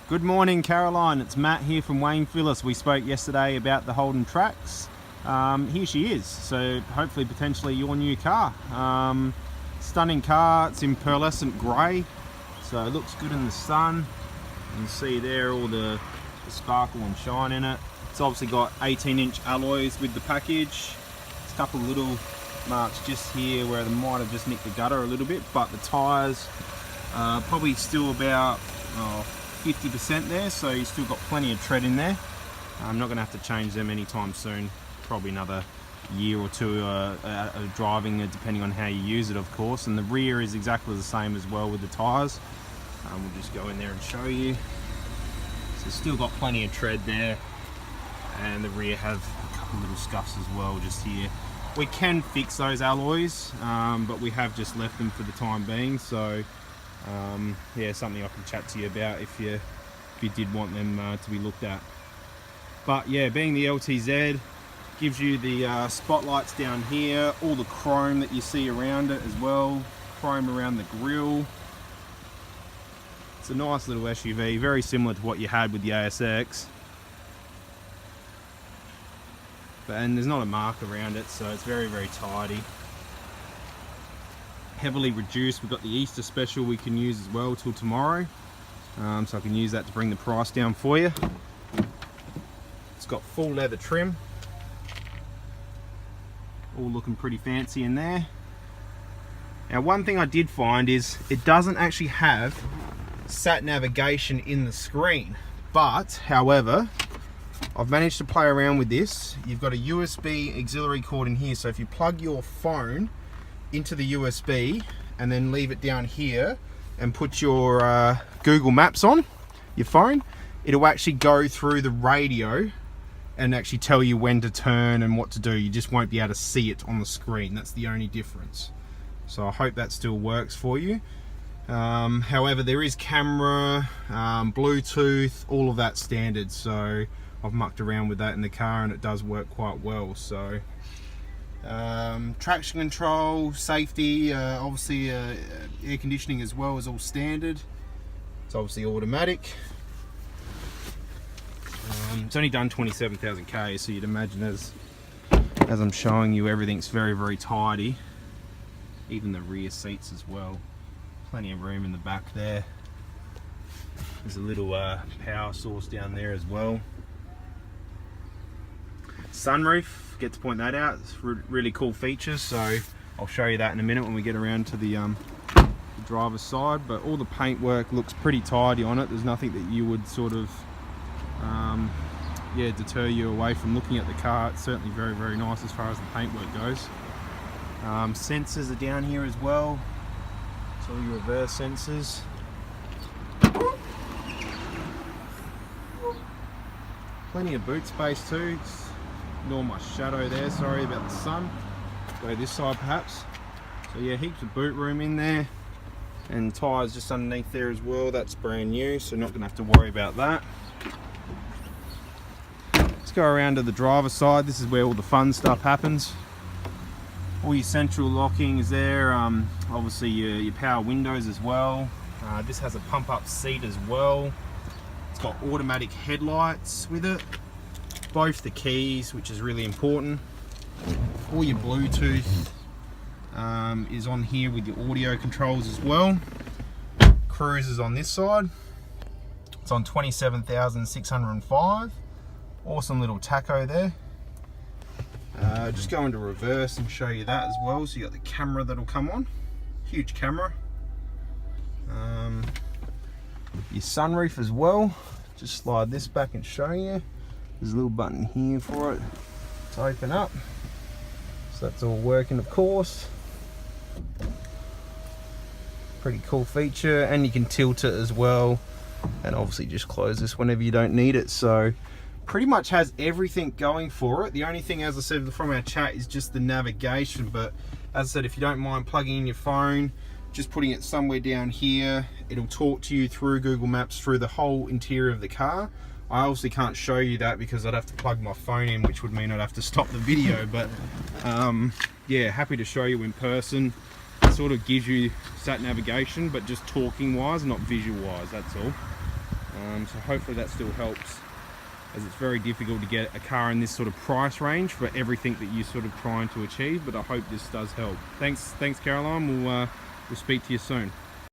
Good morning, Caroline. It's Matt here from Wayne Phyllis. We spoke yesterday about the Holden TRAX. Here she is. So hopefully, potentially your new car. Stunning car. It's in pearlescent grey, so it looks good in the sun. You can see there all the sparkle and shine in it. It's obviously got 18-inch alloys with the package. There's a couple of little marks just here where they might have just nicked the gutter a little bit, but the tyres probably still about 50% there, so you've still got plenty of tread in there. I'm not going to have to change them anytime soon, probably another year or two of driving, depending on how you use it, of course. And the rear is exactly the same as well with the tyres. We'll just go in there and show you. So still got plenty of tread there, and the rear have a couple little scuffs as well just here. We can fix those alloys, but we have just left them for the time being, so yeah, something I can chat to you about if you did want them to be looked at. But yeah, being the LTZ, gives you the spotlights down here, all the chrome that you see around it as well, chrome around the grille. It's a nice little SUV, very similar to what you had with the ASX. And there's not a mark around it, so it's very, very tidy. Heavily reduced. We've got the Easter special we can use as well till tomorrow, so I can use that to bring the price down for you. It's got full leather trim, all looking pretty fancy in there. Now, one thing I did find is it doesn't actually have sat navigation in the screen, but however, I've managed to play around with this. You've got a USB auxiliary cord in here, so if you plug your phone into the USB and then leave it down here and put your Google Maps on your phone, it'll actually go through the radio and actually tell you when to turn and what to do. You just won't be able to see it on the screen. That's the only difference. So I hope that still works for you. However, there is camera, Bluetooth, all of that standard, so I've mucked around with that in the car and it does work quite well. So traction control, safety, obviously air conditioning as well is all standard. It's obviously automatic. It's only done 27,000 K, so you'd imagine as I'm showing you, everything's very, very tidy. Even the rear seats as well. Plenty of room in the back there. There's a little power source down there as well. Sunroof, forget to point that out. It's really cool features, so I'll show you that in a minute when we get around to the driver's side. But all the paintwork looks pretty tidy on it. There's nothing that you would sort of yeah, deter you away from looking at the car. It's certainly very, very nice as far as the paintwork goes. Sensors are down here as well. It's all your reverse sensors. Plenty of boot space too. Ignore my shadow there, sorry about the sun. Go this side perhaps. So yeah, heaps of boot room in there, and tyres just underneath there as well. That's brand new, so not gonna have to worry about that. Let's go around to the driver's side. This is where all the fun stuff happens. All your central locking is there, obviously your power windows as well. This has a pump up seat as well. It's got automatic headlights with it. Both the keys, which is really important. All your Bluetooth is on here with your audio controls as well. Cruise is on this side. It's on 27,605. Awesome little tacho there. Just go into reverse and show you that as well. So you got the camera that'll come on. Huge camera. Your sunroof as well. Just slide this back and show you. There's a little button here for it to open up. So that's all working, of course. Pretty cool feature, and you can tilt it as well. And obviously just close this whenever you don't need it. So pretty much has everything going for it. The only thing, as I said from our chat, is just the navigation. But as I said, if you don't mind plugging in your phone, just putting it somewhere down here, it'll talk to you through Google Maps through the whole interior of the car. I obviously can't show you that because I'd have to plug my phone in, which would mean I'd have to stop the video, but yeah, happy to show you in person. It sort of gives you sat navigation, but just talking wise, not visual wise, that's all. So hopefully that still helps, as it's very difficult to get a car in this sort of price range for everything that you're sort of trying to achieve, but I hope this does help. Thanks Caroline, we'll speak to you soon.